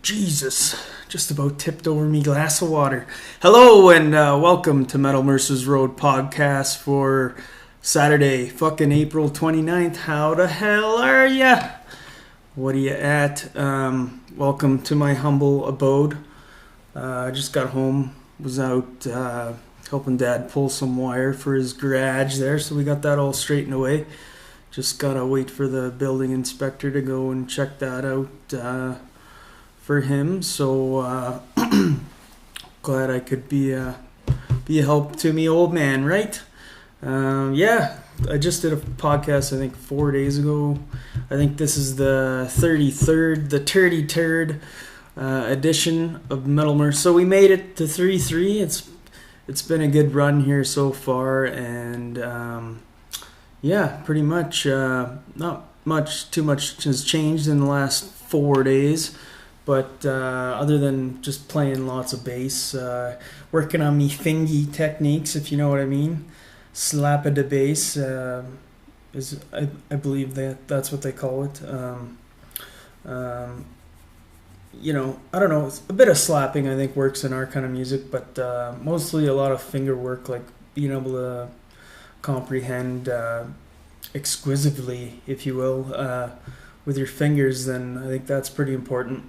Jesus, just about tipped over me glass of water. Hello and welcome to Metal MERCERS Road podcast for Saturday, fucking April 29th. How the hell are ya? What are you at? Welcome to my humble abode. I just got home, was out helping Dad pull some wire for his garage there, so we got that all straightened away. Just gotta wait for the building inspector to go and check that out for him. So glad I could be a help to me old man, right? Yeah, I just did a podcast I think 4 days ago. I think this is the 33rd edition of Metal MERCERS. So we made it to 3-3. It's been a good run here so far, and yeah, pretty much not too much has changed in the last 4 days. But other than just playing lots of bass, working on me fingy techniques, if you know what I mean. Slap of the bass is, I believe that's what they call it. You know, I don't know. A bit of slapping I think works in our kind of music, but mostly a lot of finger work, like being able to comprehend exquisitely, if you will, with your fingers. Then I think that's pretty important.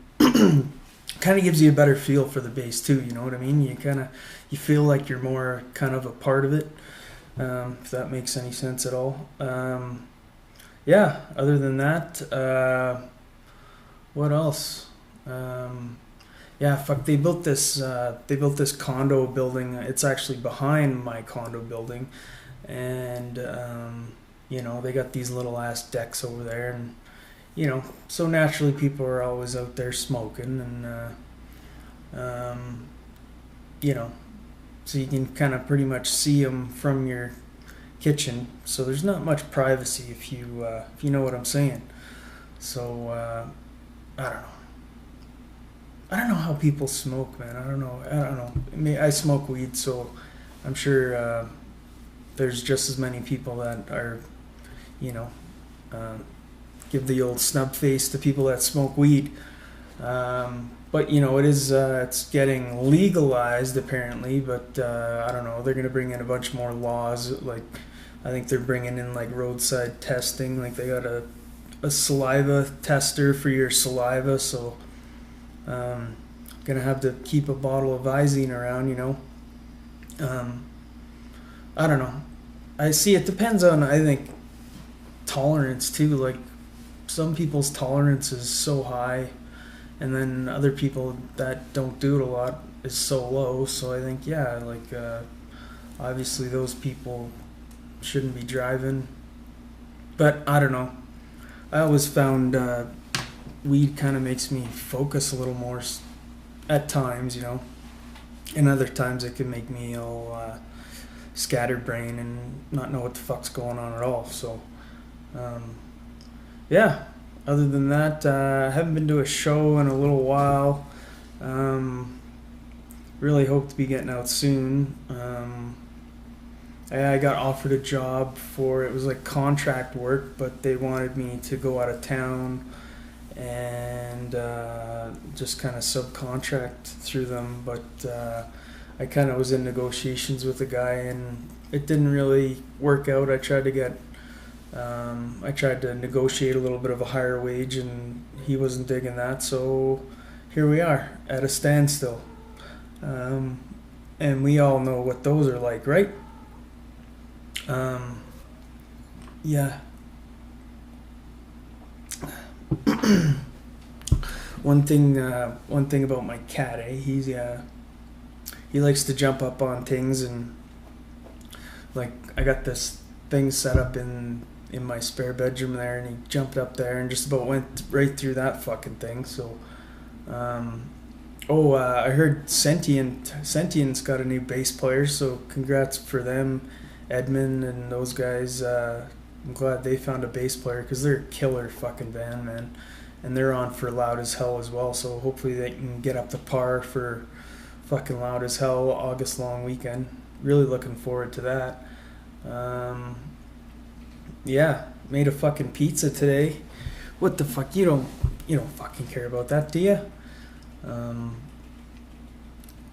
Kind of gives you a better feel for the bass too, you know what I mean? You feel like you're more kind of a part of it, if that makes any sense at all. Yeah, other than that, what else? Yeah, fuck, they built this condo building. It's actually behind my condo building, and you know, they got these little ass decks over there, and you know, so naturally people are always out there smoking, and you know, so you can kind of pretty much see them from your kitchen. So there's not much privacy, if you know what I'm saying. So I don't know how people smoke, man. I don't know. I mean, I smoke weed, so I'm sure there's just as many people that are, you know, give the old snub face to people that smoke weed. But, you know, it's getting legalized apparently, but I don't know. They're going to bring in a bunch more laws. Like, I think they're bringing in like roadside testing. Like, they got a saliva tester for your saliva. So, going to have to keep a bottle of Visine around, you know. I don't know. I see it depends on, I think, tolerance too. Like, some people's tolerance is so high, and then other people that don't do it a lot is so low. So I think, yeah, like obviously those people shouldn't be driving. But I don't know. I always found weed kind of makes me focus a little more at times, you know, and other times it can make me all scatterbrain and not know what the fuck's going on at all. So yeah, other than that, I haven't been to a show in a little while. Really hope to be getting out soon. I got offered a job it was like contract work, but they wanted me to go out of town and just kind of subcontract through them. But I kind of was in negotiations with a guy, and it didn't really work out. I tried to negotiate a little bit of a higher wage, and he wasn't digging that, so here we are at a standstill. And we all know what those are like, right? Yeah. One thing about my cat, he likes to jump up on things, and like I got this thing set up in my spare bedroom there, and he jumped up there and just about went right through that fucking thing. So I heard Sentient's got a new bass player, so congrats for them, Edmund and those guys. I'm glad they found a bass player, because they're a killer fucking band, man, and they're on for Loud as Hell as well, so hopefully they can get up to par for fucking Loud as Hell August long weekend. Really looking forward to that. Yeah, made a fucking pizza today. What the fuck? You don't fucking care about that, do you? Um,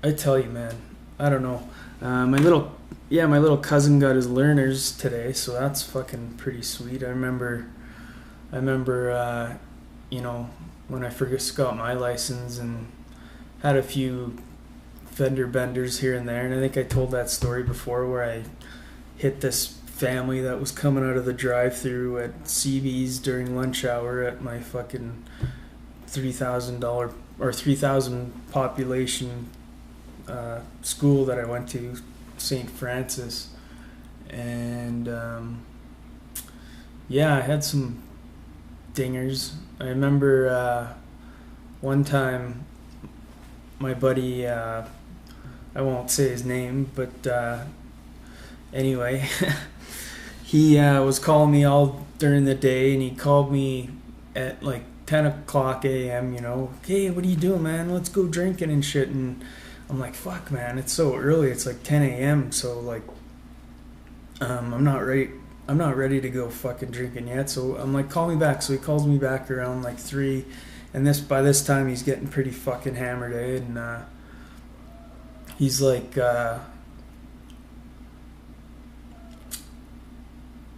I tell you, man, I don't know. My little cousin got his learners today, so that's fucking pretty sweet. I remember, you know, when I first got my license and had a few fender benders here and there, and I think I told that story before where I hit this family that was coming out of the drive-through at CB's during lunch hour at my fucking $3,000 or 3,000 population school that I went to, St. Francis, and I had some dingers. I remember one time my buddy, I won't say his name, but anyway, he was calling me all during the day, and he called me at like 10 o'clock a.m., you know, hey, what are you doing, man? Let's go drinking and shit. And I'm like, fuck, man, it's so early. It's like 10 a.m., so like, I'm not ready to go fucking drinking yet. So I'm like, call me back. So he calls me back around like 3, and by this time he's getting pretty fucking hammered, and he's like,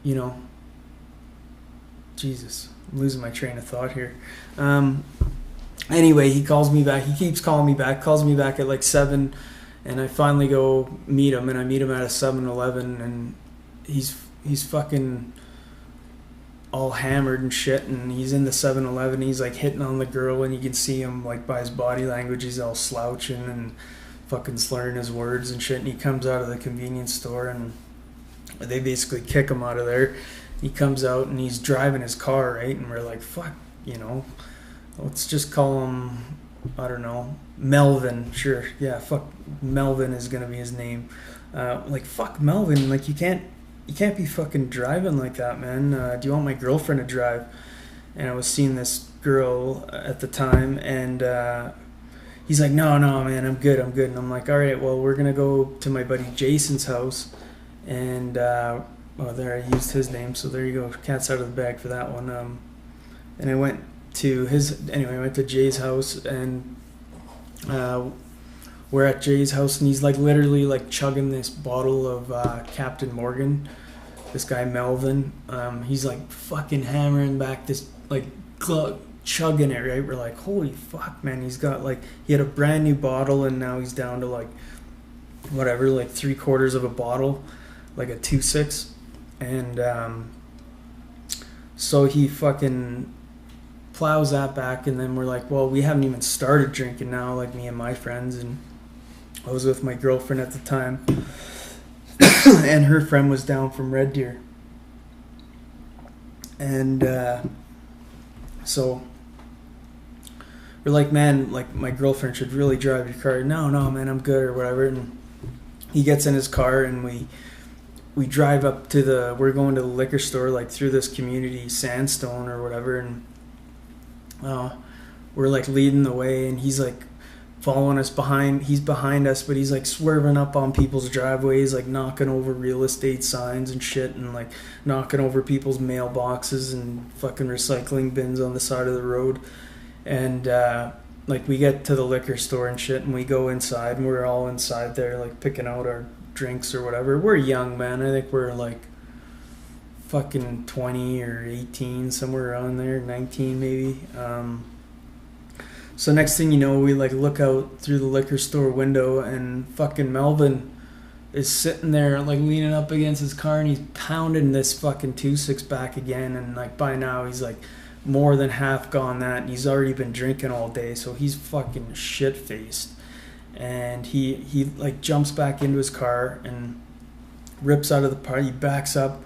you know, Jesus, I'm losing my train of thought here. Anyway, he calls me back. He keeps calling me back. Calls me back at like 7, and I finally go meet him, and I meet him at a 7-Eleven, and he's fucking all hammered and shit, and he's in the 7-Eleven. He's like hitting on the girl, and you can see him like by his body language, he's all slouching and fucking slurring his words and shit. And he comes out of the convenience store, and they basically kick him out of there. He comes out and he's driving his car, right? And we're like, fuck, you know, let's just call him, I don't know, Melvin. Sure, yeah, fuck, Melvin is gonna be his name. Like, fuck Melvin, like you can't be fucking driving like that, man. Do you want my girlfriend to drive? And I was seeing this girl at the time, and he's like, no, man, I'm good. And I'm like, all right, well, we're gonna go to my buddy Jason's house, and there, I used his name, so there you go, cat's out of the bag for that one. And I went to Jay's house, and we're at Jay's house, and he's like literally like chugging this bottle of Captain Morgan. This guy Melvin, he's like fucking hammering back this like chugging it, right? We're like, holy fuck, man. He had a brand new bottle, and now he's down to like whatever, like 3/4 of a bottle, like a 2.6. And so he fucking plows that back, and then we're like, well, we haven't even started drinking now, like me and my friends, and I was with my girlfriend at the time, and her friend was down from Red Deer, and so we're like, man, like my girlfriend should really drive your car. No, man, I'm good, or whatever. And he gets in his car, and we drive up to we're going to the liquor store, like through this community, Sandstone or whatever, and we're like leading the way, and he's like following us behind. He's behind us, but he's like swerving up on people's driveways, like knocking over real estate signs and shit, and like knocking over people's mailboxes and fucking recycling bins on the side of the road. And like we get to the liquor store and shit, and we go inside, and we're all inside there like picking out our drinks or whatever. We're young, man. I think we're like fucking 20 or 18, somewhere around there, 19 maybe. So next thing you know, we like look out through the liquor store window, and fucking Melvin is sitting there like leaning up against his car, and he's pounding this fucking 2.6 back again. And like by now he's like more than half gone that, and he's already been drinking all day, so he's fucking shit faced. And he like jumps back into his car and rips out of the party. He backs up.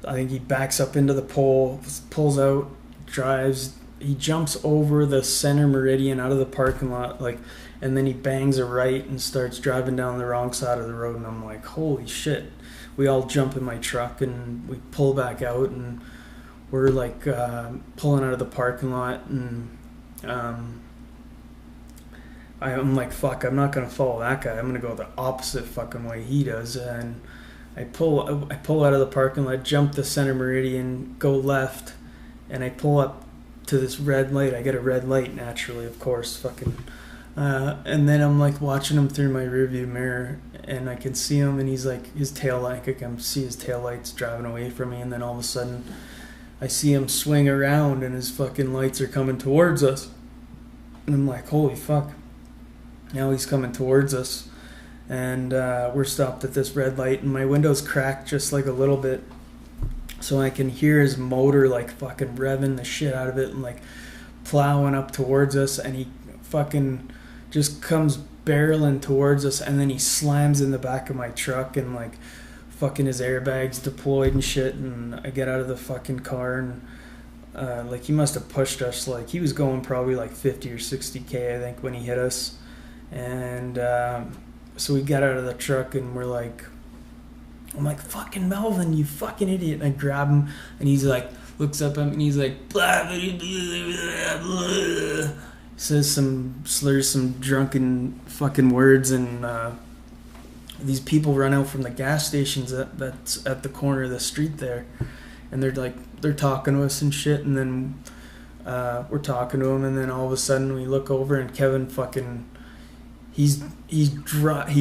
I think he backs up into the pole, pulls out, drives. He jumps over the center meridian out of the parking lot, like, and then he bangs a right and starts driving down the wrong side of the road. And I'm like, holy shit. We all jump in my truck, and we pull back out, and we're like pulling out of the parking lot, and I'm like, fuck, I'm not going to follow that guy. I'm going to go the opposite fucking way he does. And I pull out of the parking lot, jump the center meridian, go left, and I pull up to this red light. I get a red light naturally, of course, fucking And then I'm like watching him through my rearview mirror, and I can see him, and he's like his tail light. I can see his tail lights driving away from me, and then all of a sudden, I see him swing around, and his fucking lights are coming towards us. And I'm like, holy fuck! Now he's coming towards us, and we're stopped at this red light, and my window's cracked just like a little bit, so I can hear his motor like fucking revving the shit out of it and like plowing up towards us, and he fucking just comes barreling towards us, and then he slams in the back of my truck, and like fucking his airbags deployed and shit, and I get out of the fucking car, and like he must have pushed us, like he was going probably like 50 or 60k I think when he hit us. And so we got out of the truck, and I'm like, fucking Melvin, you fucking idiot. And I grab him, and he's like, looks up at me, and he's like, blah, blah, blah, blah. Says some slurs, some drunken fucking words, and these people run out from the gas stations that's at the corner of the street there, and they're talking to us and shit, and then we're talking to them, and then all of a sudden we look over, and Kevin fucking he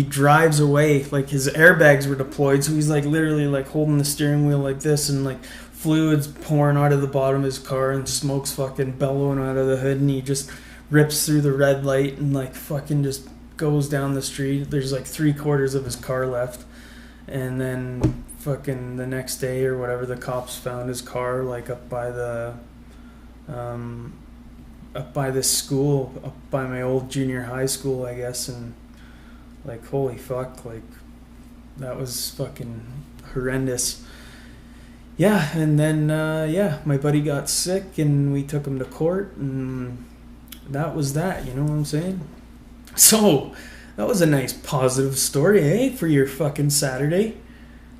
drives away, like his airbags were deployed, so he's like literally like holding the steering wheel like this, and like fluids pouring out of the bottom of his car, and smoke's fucking bellowing out of the hood, and he just rips through the red light and like fucking just goes down the street. There's like 3/4 of his car left, and then fucking the next day or whatever, the cops found his car like up by this school, up by my old junior high school, I guess, and like holy fuck, like that was fucking horrendous. Yeah, and then my buddy got sick, and we took him to court, and that was that, you know what I'm saying? So, that was a nice positive story, eh, for your fucking Saturday.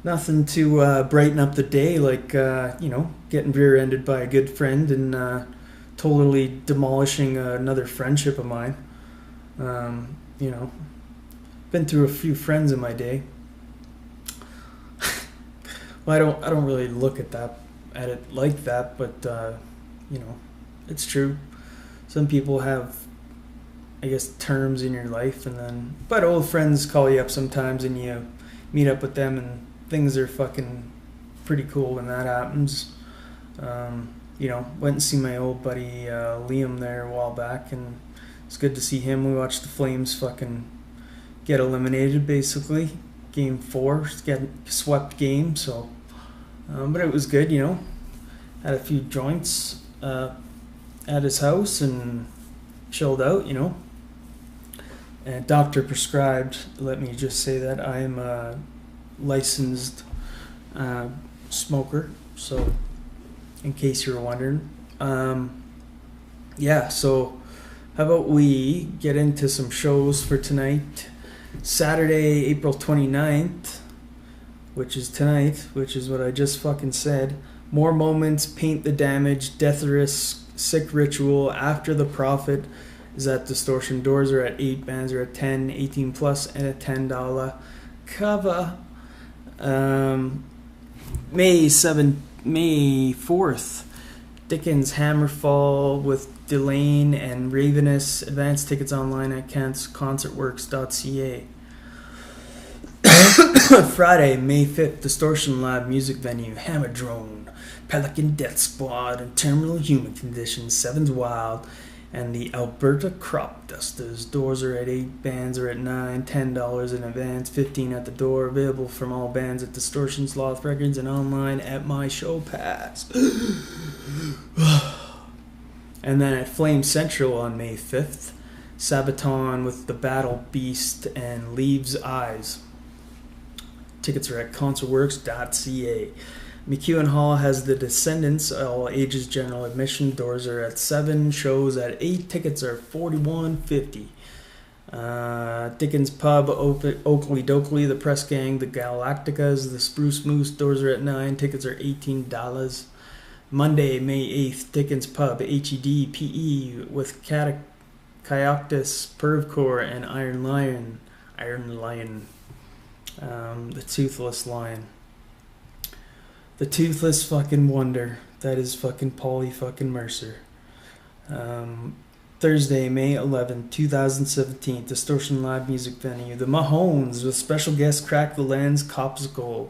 Nothing to brighten up the day, like, getting rear-ended by a good friend and totally demolishing another friendship of mine. Been through a few friends in my day. Well, I don't really look at it like that, but it's true. Some people have, I guess, terms in your life, but old friends call you up sometimes, and you meet up with them, and things are fucking pretty cool when that happens. Went and see my old buddy Liam there a while back, and it's good to see him. We watched the Flames fucking get eliminated, basically. Game 4, getting swept game, so but it was good, had a few joints at his house and chilled out, and doctor prescribed, let me just say that I am a licensed smoker, so in case you were wondering. So how about we get into some shows for tonight? Saturday, April 29th, which is tonight, which is what I just fucking said. More Moments, Paint the Damage, Death Risk, Sick Ritual, After the Prophet is at Distortion. Doors are at 8, bands are at 10, 18 plus, and a $10 cover. May 4th, Dickens Hammerfall with Delane and Ravenous. Advance tickets online at concertworks.ca. Friday, May 5th, Distortion Lab Music Venue, Hammerdrone, Pelican Death Squad, and Terminal Human Condition, Sevens Wild, and the Alberta Crop Dusters. Doors are at 8, bands are at 9, $10 in advance, 15 at the door. Available from all bands at Distortion Sloth Records and online at My Show Pass. And then at Flame Central on May 5th, Sabaton with The Battle Beast and Leaves Eyes. Tickets are at concertworks.ca. McEwen Hall has The Descendants, all ages general admission. Doors are at 7, shows at 8. Tickets are $41.50. Dickens Pub, Oakley Dokley, The Press Gang, The Galacticas, The Spruce Moose. Doors are at 9. Tickets are $18. Monday, May 8th, Dickens Pub, HED, PE with Kayaktus, Pervcore, and Iron Lion. The Toothless Lion. The Toothless fucking wonder. That is fucking Paulie fucking Mercer. Thursday, May 11, 2017, Distortion Live Music Venue, The Mahones, with special guest Crack the Lens, Copsicle.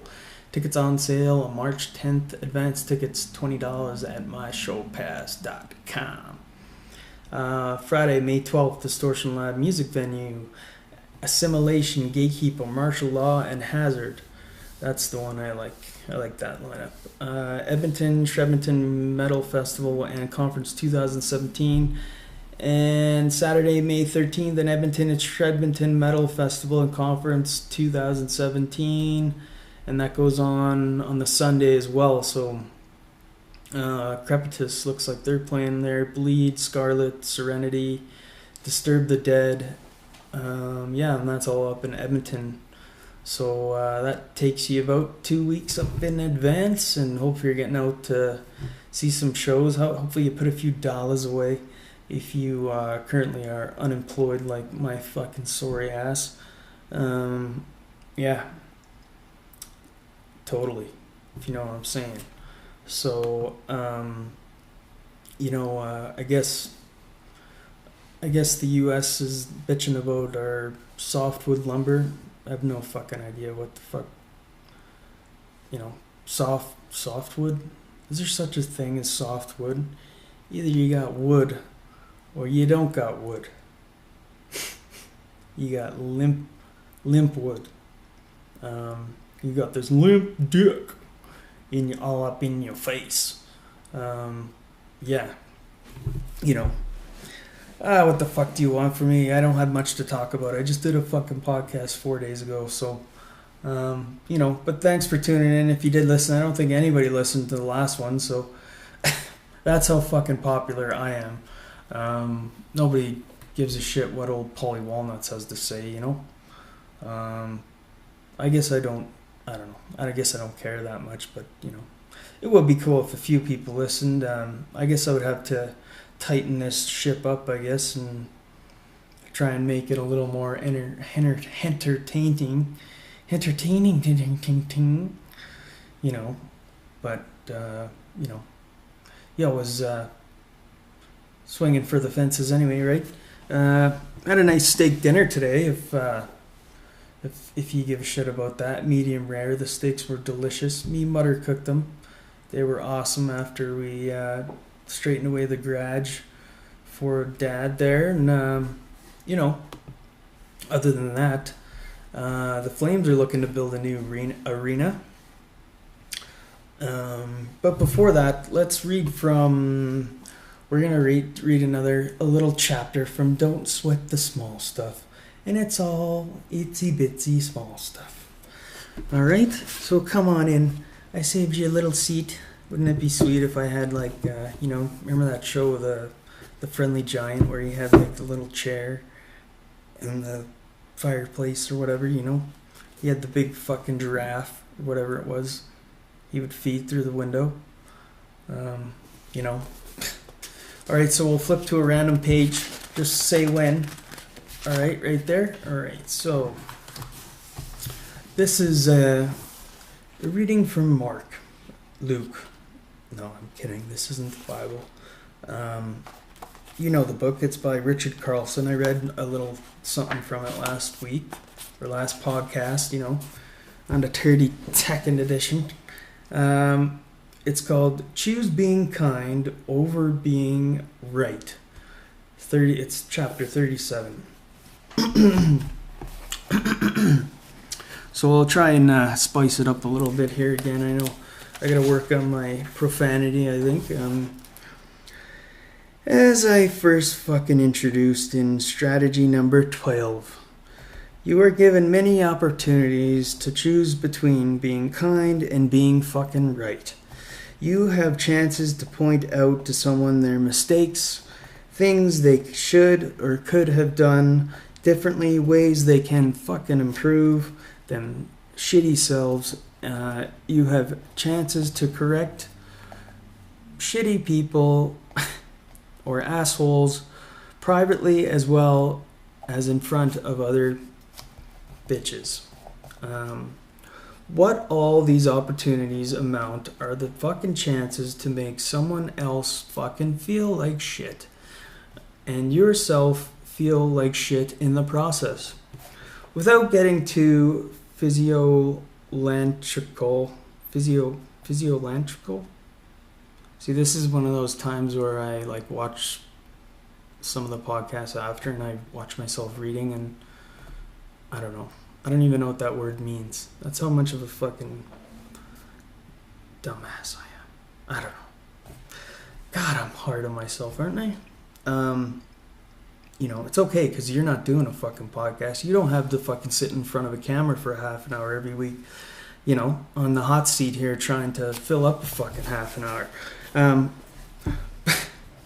Tickets on sale on March 10th. Advance tickets $20 at myshowpass.com. Friday, May 12th, Distortion Live Music Venue, Assimilation, Gatekeeper, Martial Law, and Hazard. That's the one I like. I like that lineup. Edmonton, Shredmonton Metal Festival and Conference 2017. And Saturday, May 13th, in Edmonton, it's Shredmonton Metal Festival and Conference 2017. And that goes on the Sunday as well. So Crepitus looks like they're playing there. Bleed, Scarlet, Serenity, Disturb the Dead. And that's all up in Edmonton. So that takes you about 2 weeks up in advance, and hopefully you're getting out to see some shows. Hopefully you put a few dollars away if you currently are unemployed like my fucking sorry ass. Totally, if you know what I'm saying. So, I guess the U.S. is bitching about our softwood lumber. I have no fucking idea what the fuck. Softwood? Is there such a thing as softwood? Either you got wood or you don't got wood. You got limp wood. You got this limp dick all up in your face. What the fuck do you want from me? I don't have much to talk about. I just did a fucking podcast 4 days ago, so, but thanks for tuning in. If you did listen, I don't think anybody listened to the last one, so that's how fucking popular I am. Nobody gives a shit what old Polly Walnuts has to say, I guess I don't know. I guess I don't care that much, but, it would be cool if a few people listened. I guess I would have to tighten this ship up, I guess, and try and make it a little more entertaining, but, I was swinging for the fences anyway, right? I had a nice steak dinner today, if you give a shit about that. Medium rare. The steaks were delicious. Me and Mutter cooked them. They were awesome after we straightened away the garage for Dad there. And, other than that, the Flames are looking to build a new arena. But before that, let's read from... We're going to read a little chapter from Don't Sweat the Small Stuff. And it's all itsy bitsy small stuff. Alright, so come on in. I saved you a little seat. Wouldn't it be sweet if I had remember that show, The Friendly Giant, where he had the little chair in the fireplace or whatever, He had the big fucking giraffe, or whatever it was, he would feed through the window. Alright, so we'll flip to a random page. Just say when. Alright, right there. Alright, so this is a reading from Luke. No, I'm kidding. This isn't the Bible. The book. It's by Richard Carlson. I read a little something from it last week, or last podcast, on the 32nd edition. It's called Choose Being Kind Over Being Right. It's chapter 37. So I'll try and spice it up a little bit here again. I know I gotta work on my profanity, I think. As I first fucking introduced in strategy number 12, you are given many opportunities to choose between being kind and being fucking right. You have chances to point out to someone their mistakes, things they should or could have done differently, ways they can fucking improve them shitty selves. You have chances to correct shitty people or assholes privately as well as in front of other bitches. What all these opportunities amount are the fucking chances to make someone else fucking feel like shit. and yourself feel like shit in the process. Without getting too physiolantrical. See, this is one of those times where I like watch some of the podcasts after and I watch myself reading and I don't know. I don't even know what that word means. That's how much of a fucking dumbass I am. I don't know. God, I'm hard on myself, aren't I? You know, it's okay because you're not doing a fucking podcast. You don't have to fucking sit in front of a camera for half an hour every week, you know, on the hot seat here trying to fill up a fucking half an hour.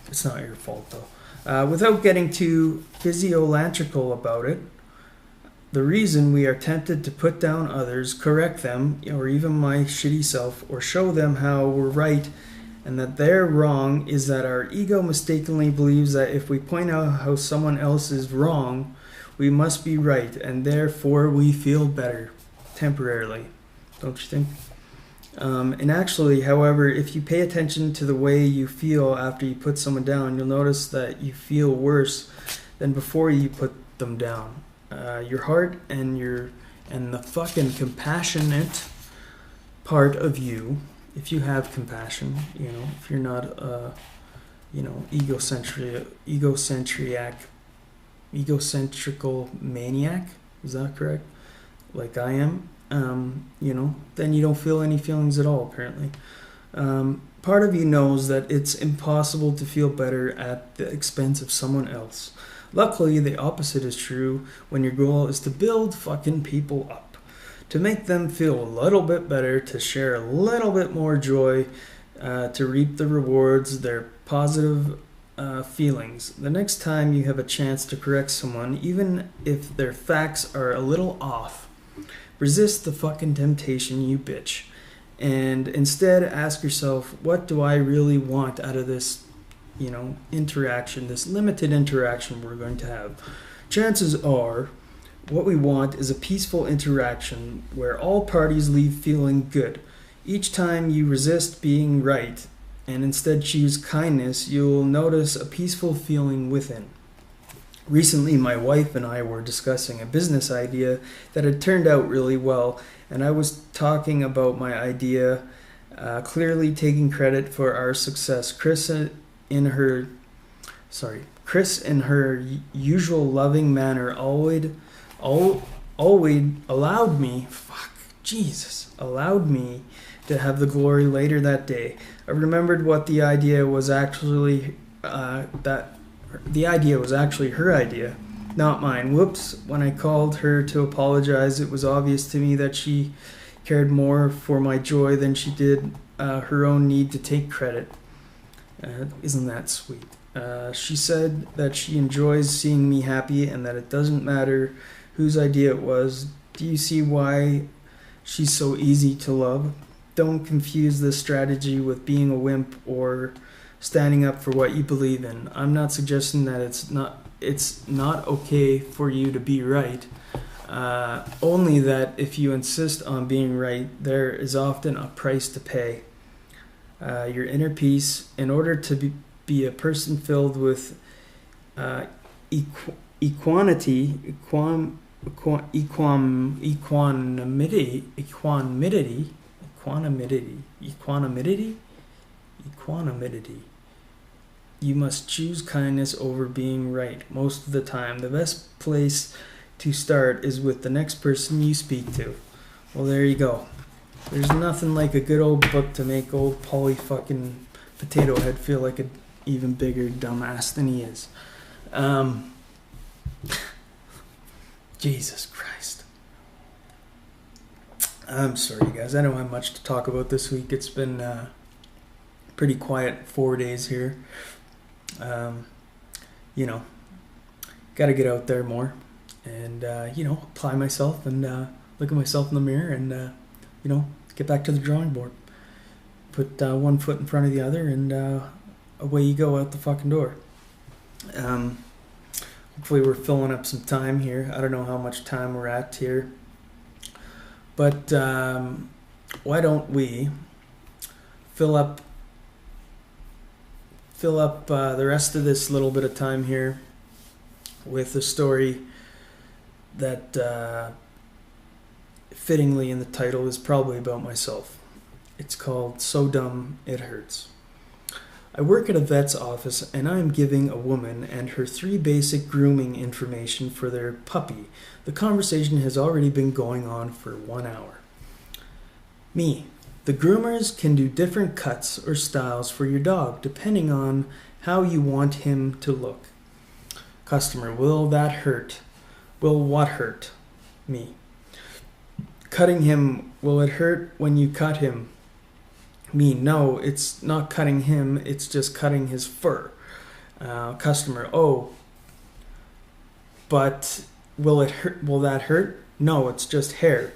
It's not your fault, though. Without getting too physiolantrical about it, the reason we are tempted to put down others, correct them, or even my shitty self, or show them how we're right and that they're wrong is that our ego mistakenly believes that if we point out how someone else is wrong, we must be right, and therefore we feel better, temporarily. Don't you think? And actually, however, if you pay attention to the way you feel after you put someone down, you'll notice that you feel worse than before you put them down. Your heart and the fucking compassionate part of you, if you have compassion, you know, if you're not you know, egocentrical maniac, is that correct? Like I am, you know, then you don't feel any feelings at all, apparently. Part of you knows that it's impossible to feel better at the expense of someone else. Luckily, the opposite is true when your goal is to build fucking people up, to make them feel a little bit better, to share a little bit more joy, to reap the rewards, their positive feelings. The next time you have a chance to correct someone, even if their facts are a little off, resist the fucking temptation, you bitch. And instead ask yourself, what do I really want out of this, you know, interaction, this limited interaction we're going to have? Chances are what we want is a peaceful interaction where all parties leave feeling good. Each time you resist being right and instead choose kindness, you'll notice a peaceful feeling within. Recently, my wife and I were discussing a business idea that had turned out really well, and I was talking about my idea, clearly taking credit for our success. Chris, in her usual loving manner, always allowed me to have the glory later that day. I remembered what the idea was actually her idea, not mine. Whoops. When I called her to apologize, it was obvious to me that she cared more for my joy than she did her own need to take credit. Isn't that sweet? She said that she enjoys seeing me happy and that it doesn't matter whose idea it was. Do you see why she's so easy to love? Don't confuse this strategy with being a wimp or standing up for what you believe in. I'm not suggesting that it's not okay for you to be right. Only that if you insist on being right, there is often a price to pay. Your inner peace, in order to be a person filled with equanimity, you must choose kindness over being right most of the time. The best place to start is with the next person you speak to. Well, there you go. There's nothing like a good old book to make old Polly fucking Potato Head feel like an even bigger dumbass than he is. Jesus Christ. I'm sorry, guys. I don't have much to talk about this week. It's been pretty quiet 4 days here. You know, got to get out there more and, you know, apply myself and look at myself in the mirror and, you know, get back to the drawing board. Put one foot in front of the other and away you go out the fucking door. Hopefully we're filling up some time here. I don't know how much time we're at here. But why don't we fill up fill up the rest of this little bit of time here with a story that fittingly in the title is probably about myself. It's called So Dumb It Hurts. I work at a vet's office and I am giving a woman and her 3 basic grooming information for their puppy. The conversation has already been going on for 1 hour. Me. The groomers can do different cuts or styles for your dog depending on how you want him to look. Customer. Will that hurt? Will what hurt? Me. Cutting him. Will it hurt when you cut him? Me. No, it's not cutting him, it's just cutting his fur. Customer. Oh, but will it hurt? Will that hurt? No, it's just hair.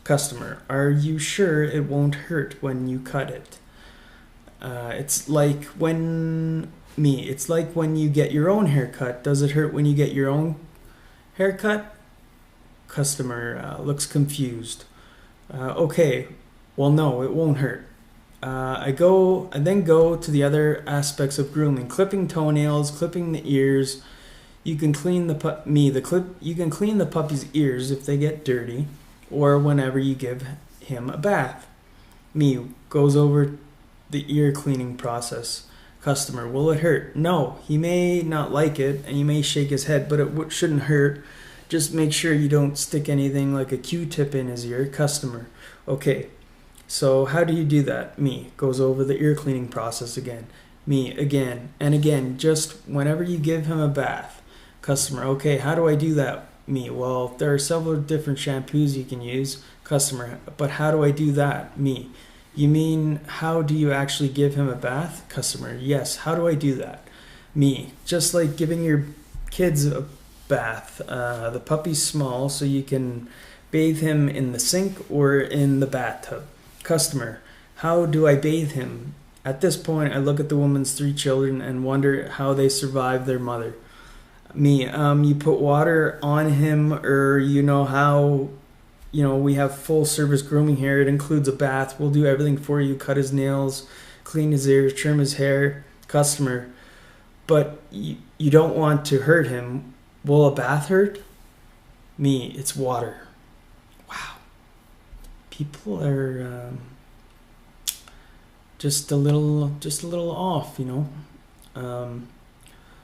Customer. Are you sure it won't hurt when you cut it? It's like when you get your own haircut. Does it hurt when you get your own haircut? Customer looks confused. Okay, well no, it won't hurt. I then go to the other aspects of grooming: clipping toenails, clipping the ears. You can clean You can clean the puppy's ears if they get dirty, or whenever you give him a bath. Me goes over the ear cleaning process. Customer. Will it hurt? No, he may not like it, and he may shake his head, but it shouldn't hurt. Just make sure you don't stick anything like a Q-tip in his ear. Customer. Okay. So how do you do that? Me goes over the ear cleaning process again. Me again and again, just whenever you give him a bath. Customer. Okay, how do I do that? Me. Well, there are several different shampoos you can use. Customer. But how do I do that? Me. You mean how do you actually give him a bath? Customer. Yes, how do I do that? Me. Just like giving your kids a bath. The puppy's small, so you can bathe him in the sink or in the bathtub. Customer. How do I bathe him? At this point, I look at the woman's 3 children and wonder how they survived their mother. Me. You put water on him, or how, we have full service grooming here. It includes a bath. We'll do everything for you. Cut his nails, clean his ears, trim his hair. Customer. But you don't want to hurt him. Will a bath hurt? Me. It's water. Wow. People are just a little off,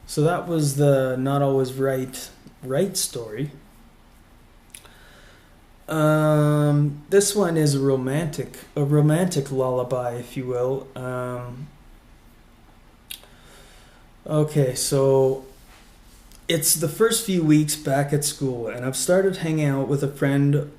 So that was the not always right story. This one is a romantic lullaby, if you will. Okay, so it's the first few weeks back at school, and I've started hanging out with a friend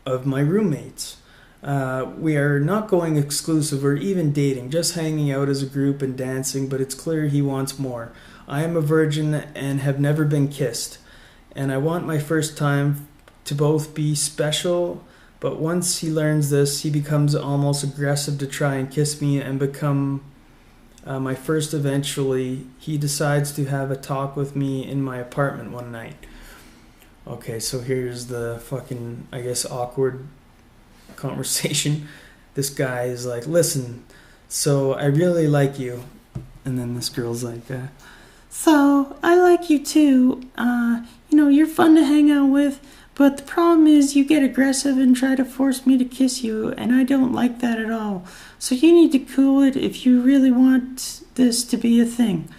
of my roommates. We are not going exclusive or even dating, just hanging out as a group and dancing, but it's clear he wants more. I am a virgin and have never been kissed, and I want my first time to both be special, but once he learns this, he becomes almost aggressive to try and kiss me and become my first eventually. He decides to have a talk with me in my apartment one night. Okay, so here's the fucking, I guess, awkward conversation. This guy is like, listen, so I really like you. And then this girl's like, so I like you too. You're fun to hang out with, but the problem is you get aggressive and try to force me to kiss you, and I don't like that at all. So you need to cool it if you really want this to be a thing.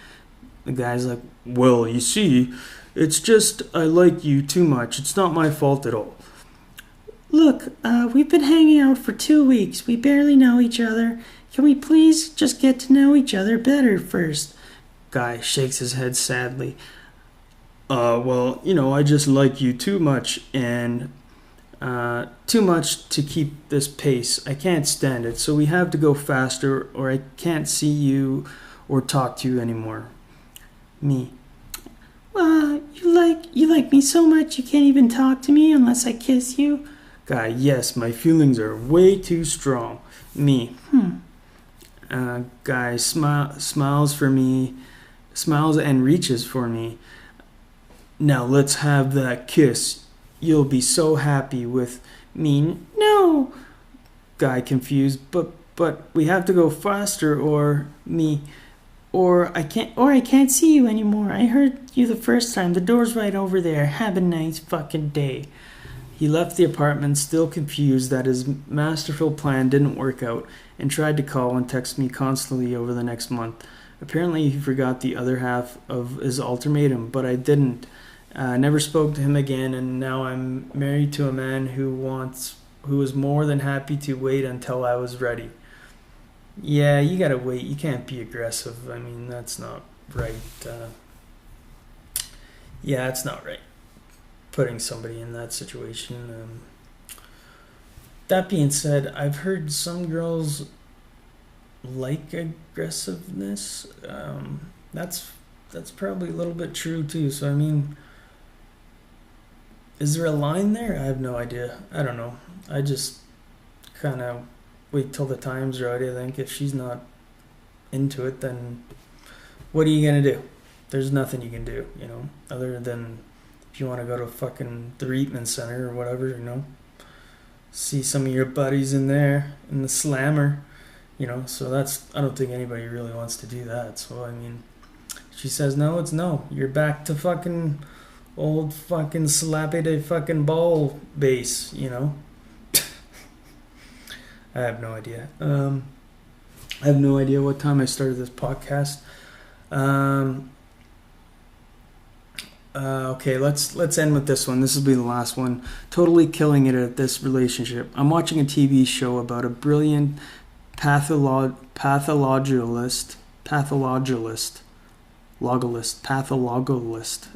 The guy's like, well, you see, it's just I like you too much. It's not my fault at all. Look, we've been hanging out for 2 weeks. We barely know each other. Can we please just get to know each other better first? Guy shakes his head sadly. Well, I just like you too much, and too much to keep this pace. I can't stand it, so we have to go faster, or I can't see you or talk to you anymore. Me. You like me so much you can't even talk to me unless I kiss you? Guy, yes, my feelings are way too strong. Me. Guy smiles for me, smiles and reaches for me. Now let's have that kiss. You'll be so happy with me. No. Guy confused, but we have to go faster, or me. Or I can't see you anymore. I heard you the first time. The door's right over there. Have a nice fucking day. He left the apartment still confused that his masterful plan didn't work out and tried to call and text me constantly over the next month. Apparently he forgot the other half of his ultimatum, but I didn't. Never spoke to him again, and now I'm married to a man who was more than happy to wait until I was ready. Yeah, you gotta wait. You can't be aggressive. I mean, that's not right. Yeah, it's not right. Putting somebody in that situation. That being said, I've heard some girls like aggressiveness. That's probably a little bit true too. So I mean, is there a line there? I have no idea. I don't know. I just kind of wait till the time's right. I think if she's not into it, then what are you gonna do? There's nothing you can do, other than if you want to go to fucking the Reitman Center or whatever, see some of your buddies in there in the slammer, so I don't think anybody really wants to do that. So I mean, she says no, it's no. You're back to fucking old fucking slappy day fucking ball base, I have no idea. I have no idea what time I started this podcast. Okay, let's end with this one. This will be the last one. Totally killing it at this relationship. I'm watching a TV show about a brilliant pathologist,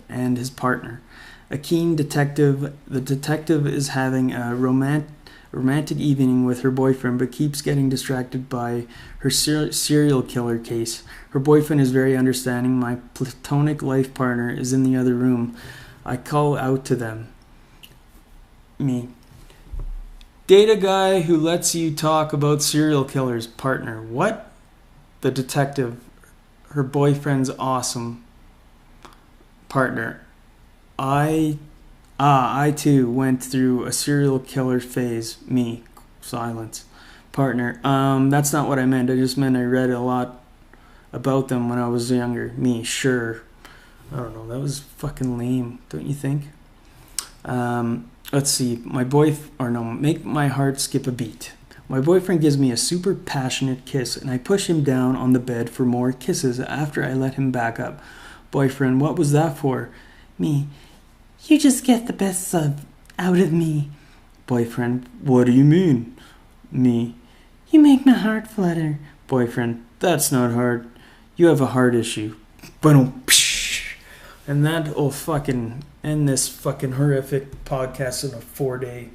and his partner. A keen detective. The detective is having a romantic evening with her boyfriend, but keeps getting distracted by her serial killer case. Her boyfriend is very understanding. My platonic life partner is in the other room. I call out to them. Me. Date a guy who lets you talk about serial killers. Partner. What? The detective. Her boyfriend's awesome. Partner. I too went through a serial killer phase. Me. Silence. Partner. That's not what I meant. I just meant I read a lot about them when I was younger. Me. Sure. I don't know. That was fucking lame, don't you think? Let's see. Make my heart skip a beat. My boyfriend gives me a super passionate kiss, and I push him down on the bed for more kisses after I let him back up. Boyfriend, what was that for? Me. You just get the best out of me. Boyfriend, what do you mean? Me. You make my heart flutter. Boyfriend, that's not hard. You have a heart issue. Boom. And that will fucking end this fucking horrific podcast in a 4-day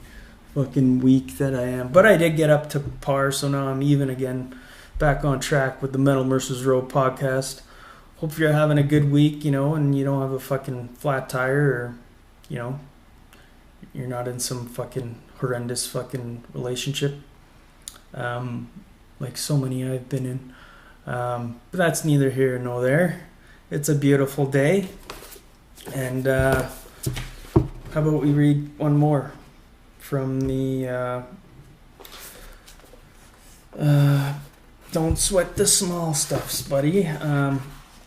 fucking week that I am. But I did get up to par, so now I'm even again, back on track with the Metal Mercers Road podcast. Hope you're having a good week, and you don't have a fucking flat tire, or you're not in some fucking horrendous fucking relationship, like so many I've been in. But that's neither here nor there. It's a beautiful day. And how about we read one more from the Don't Sweat the Small Stuffs, buddy.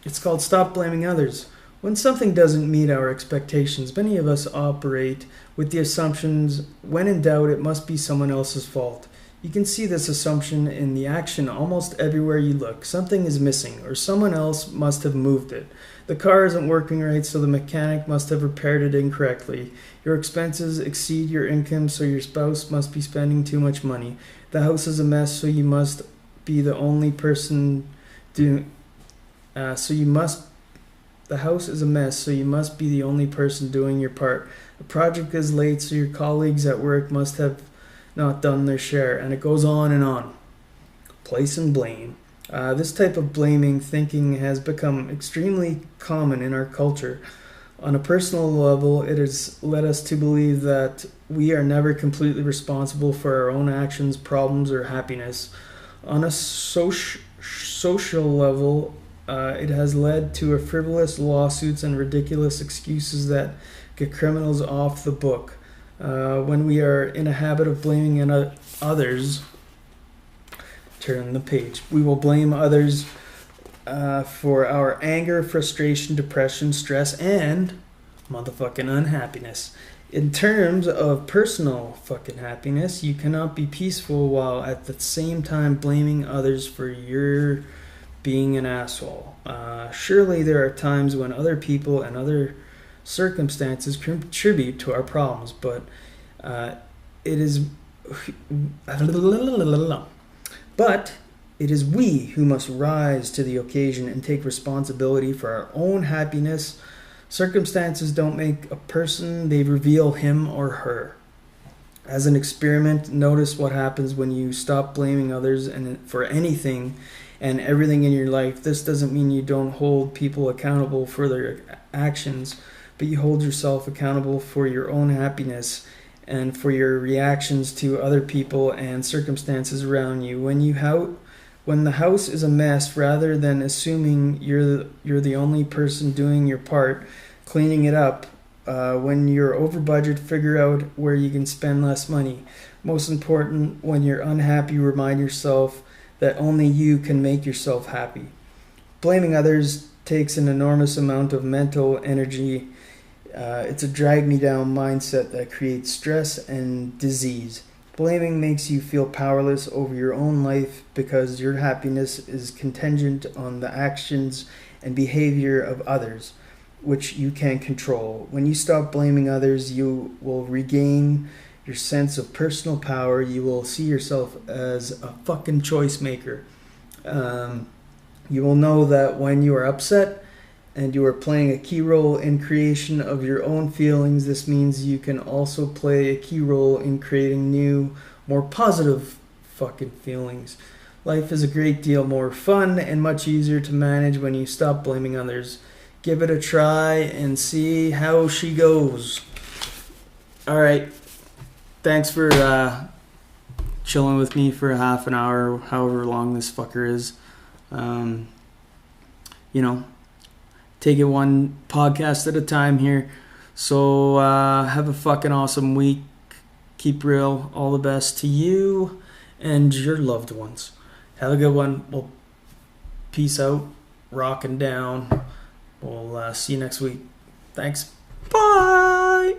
It's called Stop Blaming Others. When something doesn't meet our expectations, many of us operate with the assumptions, when in doubt, it must be someone else's fault. You can see this assumption in the action almost everywhere you look. Something is missing, or someone else must have moved it. The car isn't working right, so the mechanic must have repaired it incorrectly. Your expenses exceed your income, so your spouse must be spending too much money. The house is a mess, so you must be the only person doing... The house is a mess, so you must be the only person doing your part. The project is late, so your colleagues at work must have not done their share, and it goes on and on. Place and blame. This type of blaming thinking has become extremely common in our culture. On a personal level, it has led us to believe that we are never completely responsible for our own actions, problems, or happiness. On a social level, it has led to frivolous lawsuits and ridiculous excuses that get criminals off the book. When we are in a habit of blaming others, turn the page. We will blame others for our anger, frustration, depression, stress, and motherfucking unhappiness. In terms of personal fucking happiness, you cannot be peaceful while at the same time blaming others for your being an asshole. Surely there are times when other people and other circumstances contribute to our problems, but it is we who must rise to the occasion and take responsibility for our own happiness. Circumstances don't make a person, they reveal him or her. As an experiment, notice what happens when you stop blaming others and for anything and everything in your life. This doesn't mean you don't hold people accountable for their actions, but you hold yourself accountable for your own happiness and for your reactions to other people and circumstances around you. When the house is a mess, rather than assuming you're the only person doing your part, cleaning it up, when you're over budget, figure out where you can spend less money. Most important, when you're unhappy, remind yourself that only you can make yourself happy. Blaming others takes an enormous amount of mental energy. It's a drag-me-down mindset that creates stress and disease. Blaming makes you feel powerless over your own life because your happiness is contingent on the actions and behavior of others, which you can't control. When you stop blaming others, you will regain your sense of personal power. You will see yourself as a fucking choice maker. You will know that when you are upset and you are playing a key role in creation of your own feelings, this means you can also play a key role in creating new, more positive fucking feelings. Life is a great deal more fun and much easier to manage when you stop blaming others. Give it a try and see how she goes. All right. Thanks for chilling with me for a half an hour, however long this fucker is. Take it one podcast at a time here. So have a fucking awesome week. Keep real. All the best to you and your loved ones. Have a good one. Well, peace out. Rocking down. We'll see you next week. Thanks. Bye.